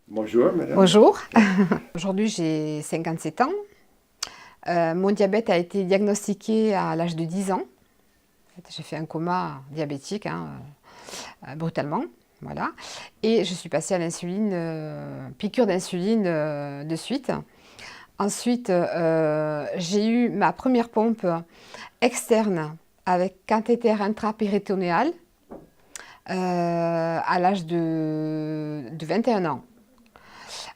Bonjour, madame. Bonjour, aujourd'hui j'ai 57 ans. Mon diabète a été diagnostiqué à l'âge de 10 ans. En fait, j'ai fait un coma diabétique, brutalement. Voilà. Et je suis passée à l'insuline, piqûre d'insuline de suite. Ensuite, j'ai eu ma première pompe externe avec cathéter intrapéritonéal à l'âge de 21 ans.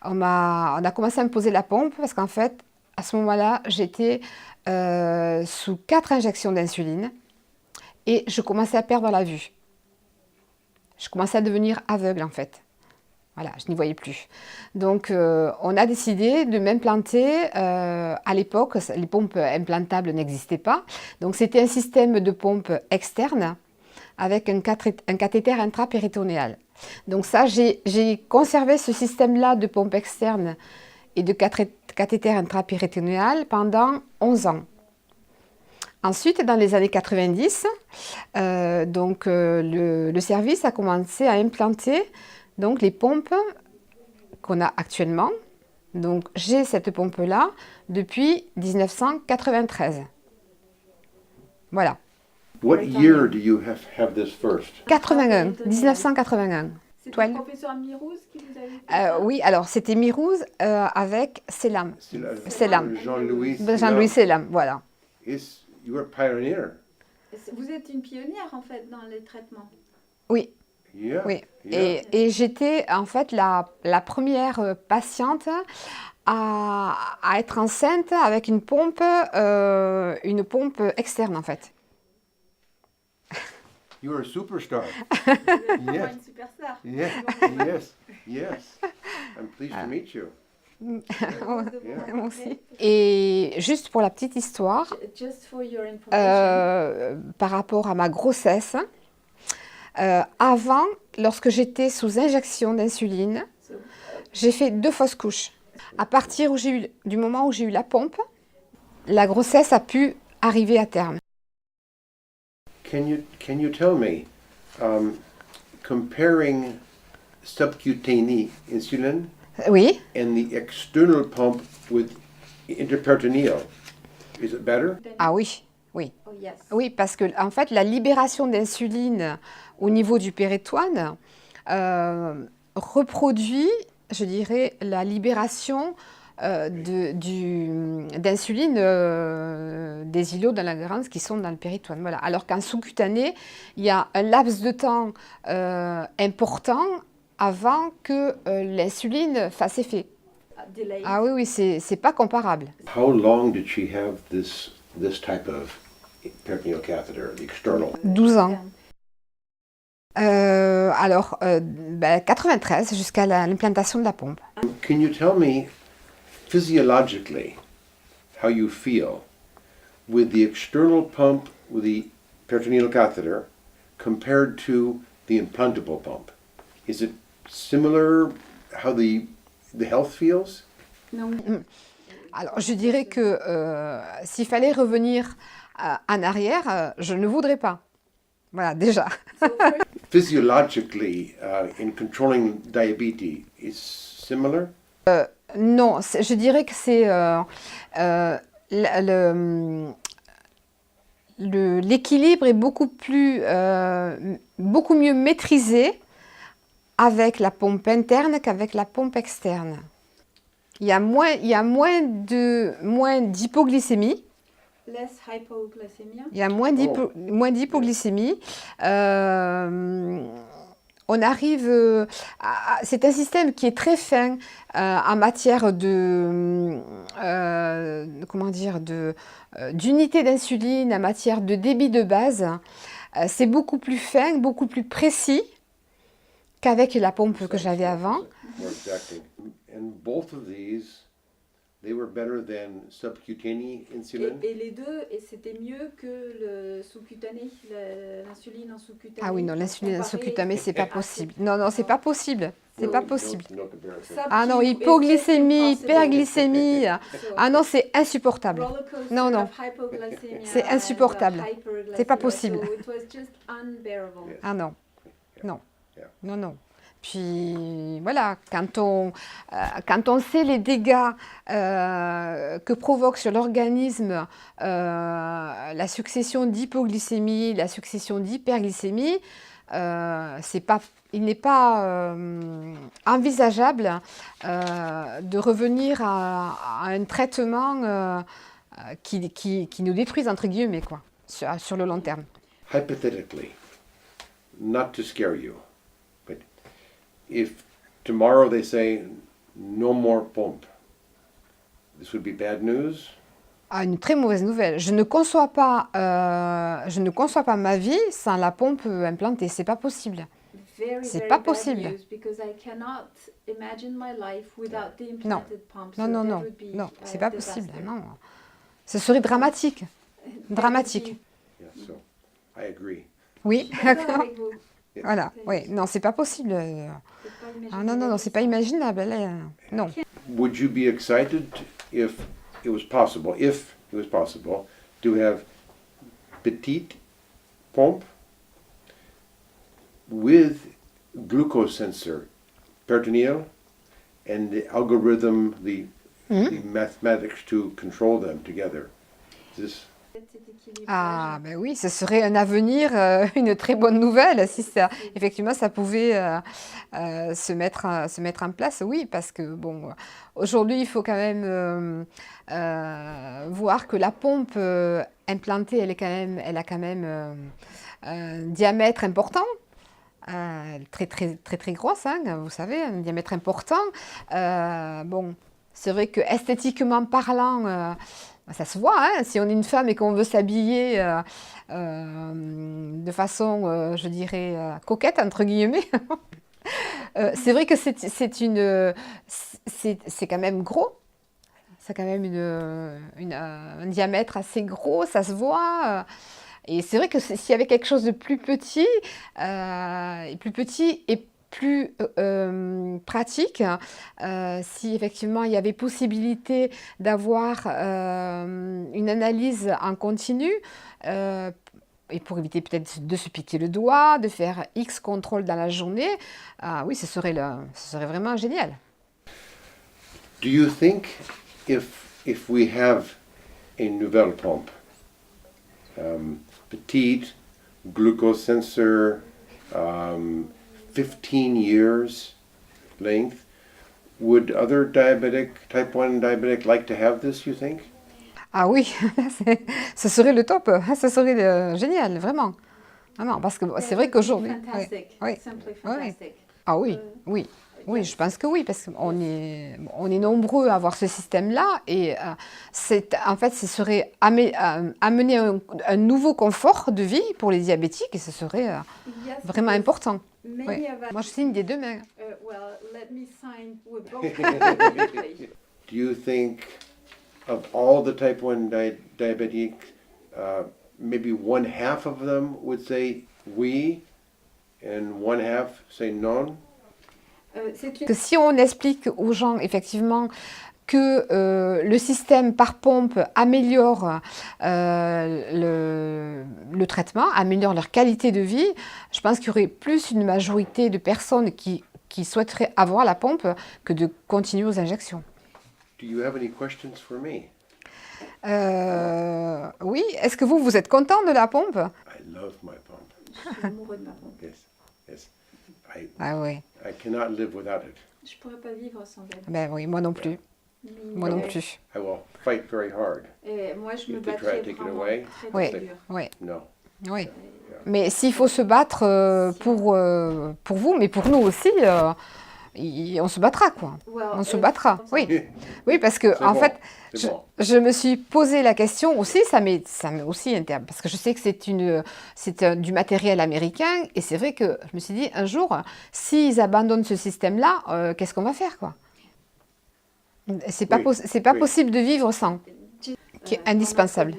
On a commencé à me poser la pompe parce qu'en fait, à ce moment-là, j'étais sous 4 injections d'insuline et je commençais à perdre la vue. Je commençais à devenir aveugle en fait. Voilà, je n'y voyais plus. Donc, on a décidé de m'implanter. À l'époque, les pompes implantables n'existaient pas. Donc, c'était un système de pompe externe avec un cathéter intrapéritonéal. Donc ça, j'ai conservé ce système-là de pompe externe et de cathéter intrapéritonéal pendant 11 ans. Ensuite, dans les années 90, le service a commencé à implanter donc, les pompes qu'on a actuellement. Donc j'ai cette pompe-là depuis 1993. Voilà. What year do you have this first? 81, 1981. C'était le professeur Mirouz qui vous avait fait ça? Oui, alors c'était Mirouz avec Selam. Selam. Jean-Louis Jean-Louis Selam, voilà. You were a pioneer. Vous êtes une pionnière en fait dans les traitements. Oui, Yeah. oui. Yeah. Et j'étais en fait la première patiente à être enceinte avec une pompe externe en fait. You were a superstar. Vous êtes vraiment Yes. une superstar. Yeah. Yes. I'm pleased to meet you. Heureuse de vous Yeah. rencontrer. Moi aussi. Et juste pour la petite histoire, Just for your information. par rapport à ma grossesse, avant, lorsque j'étais sous injection d'insuline, So, j'ai fait 2 fausses couches. À partir du moment où j'ai eu la pompe, la grossesse a pu arriver à terme. Can you tell me, comparing subcutaneous insulin Oui, and the external pump with interperitoneal, is it better? ah oui, oui. oh yes. Oui, parce que en fait, la libération d'insuline au niveau du péritoine reproduit, je dirais, la libération d'insuline des îlots dans la glande qui sont dans le péritoine. Voilà. Alors qu'en sous-cutané, il y a un laps de temps important avant que l'insuline fasse effet. Delayed. Ah oui, c'est pas comparable. How long did she have this type of peritoneal catheter, the external? 12 ans. 93 jusqu'à l'implantation de la pompe. Can you tell me physiologically how you feel with the external pump with the peritoneal catheter compared to the implantable pump? Is it similar how the health feels? Non. Alors, je dirais que s'il fallait revenir en arrière, je ne voudrais pas. Voilà, déjà. So first, Physiologically, in controlling diabetes, is similar? Non, je dirais que c'est l'équilibre est beaucoup mieux maîtrisé avec la pompe interne qu'avec la pompe externe. Il y a moins d'hypoglycémie. less hypoglycemia. Il y a moins d'hypoglycémie. On arrive c'est un système qui est très fin en matière d'unité d'insuline, en matière de débit de base. C'est beaucoup plus fin, beaucoup plus précis qu'avec la pompe que j'avais avant. Exactly. And both of these, they were better than subcutaneous insulin? Et les deux, et c'était mieux que le sous-cutané, l'insuline en sous-cutané. Ah oui, non, l'insuline comparé sous-cutanée, c'est pas à possible. cette- Non, c'est pas possible. C'est pas possible. No comparison. Ah non, Sub-Q hypoglycémie, is impossible. hyperglycémie. So, Ah non, c'est insupportable. roller coaster Non, non. of hypoglycemia C'est and insupportable. hyperglycemia. C'est pas possible. So it was just unbearable. Yes. Ah non, non, Yeah. non, non. Puis voilà, quand on sait les dégâts que provoque sur l'organisme la succession d'hypoglycémie, la succession d'hyperglycémie, il n'est pas envisageable de revenir à un traitement qui nous détruise, entre guillemets, quoi, sur le long terme. Hypothetically, not to scare you, but if tomorrow they say no more pump, this would be bad news? Ah, une très mauvaise nouvelle. Je ne conçois pas ma vie sans la pompe implantée. C'est pas possible. C'est pas possible. Non, non, non, non, non, c'est pas possible. Non, ce serait dramatique, dramatique. Yeah, so I agree. Oui, d'accord. Voilà. Oui, non, c'est pas possible. Ah non, non, non, c'est pas imaginable. Non. Would you be excited if it was possible, to have petite pompe with glucose sensor, peritoneal, and the algorithm, the mathematics to control them together? Is this Ah, ben oui, ce serait un avenir, une très bonne nouvelle si ça, effectivement, ça pouvait se mettre en place. Oui, parce que bon, aujourd'hui, il faut quand même voir que la pompe implantée, elle a quand même un diamètre important. Très très très très grosse, hein, vous savez, un diamètre important. Bon, c'est vrai que esthétiquement parlant, ça se voit, hein, si on est une femme et qu'on veut s'habiller de façon, je dirais, coquette, entre guillemets. C'est vrai que c'est quand même gros. C'est quand même un diamètre assez gros, ça se voit. Et c'est vrai que s'il y avait quelque chose de plus petit et plus pratique, si effectivement il y avait possibilité d'avoir une analyse en continu, et pour éviter peut-être de se piquer le doigt, de faire X contrôles dans la journée, oui, ce serait vraiment génial. Do you think if we have a nouvelle pompe, petite, glucose sensor, 15 years length, would other type 1 diabetic like to have this, you think? Ah oui, ce serait le top, ce serait génial, vraiment. Vraiment, parce que c'est vrai qu'aujourd'hui... Oui, oui. Ah oui, oui. Oui, je pense que oui, parce qu'on est nombreux à avoir ce système-là et en fait, ce serait amener un nouveau confort de vie pour les diabétiques et ce serait vraiment important. Oui. Moi, je signe des deux mains. Do you think of all the type 1 diabetics, maybe one half of them would say oui and one half say non? Que si on explique aux gens effectivement que le système par pompe améliore le traitement, améliore leur qualité de vie, je pense qu'il y aurait plus une majorité de personnes qui souhaiteraient avoir la pompe que de continuer aux injections. Do you have any questions for me? Oui, est-ce que vous êtes content de la pompe? I love my pump. Je suis amoureux de ma pompe. Yes, yes. Ah oui. I cannot live without it. Je pourrais pas vivre sans elle. Ben oui, moi non plus. Moi non plus. I will fight very hard. Et moi, je me If they try battrais to take it vraiment away, très, Oui, très dur. oui, No. oui. Mais s'il faut se battre pour vous, mais pour nous aussi, on se battra, quoi. Well, On se battra, oui. Oui, parce que, C'est en bon, fait, c'est bon. je me suis posé la question aussi, ça m'est aussi interne, parce que je sais que c'est du matériel américain, et c'est vrai que je me suis dit, un jour, s'ils abandonnent ce système-là, qu'est-ce qu'on va faire, quoi? C'est pas, c'est pas possible de vivre sans, qui est indispensable.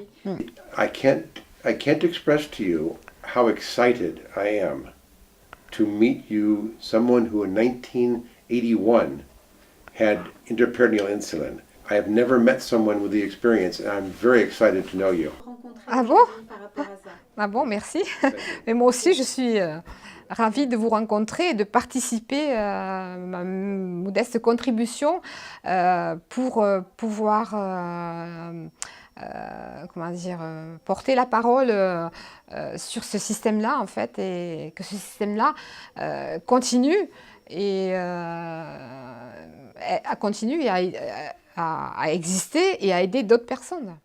I can't express to you how excited I am to meet you, someone who in 1981 had intraperitoneal insulin. I have never met someone with the experience, and I'm very excited to know you. Ah bon? Ah bon, merci. Mais moi aussi, je suis ravie de vous rencontrer et de participer à ma modeste contribution pour pouvoir comment dire, porter la parole sur ce système-là, en fait, et que ce système-là continue et continue à exister et à aider d'autres personnes.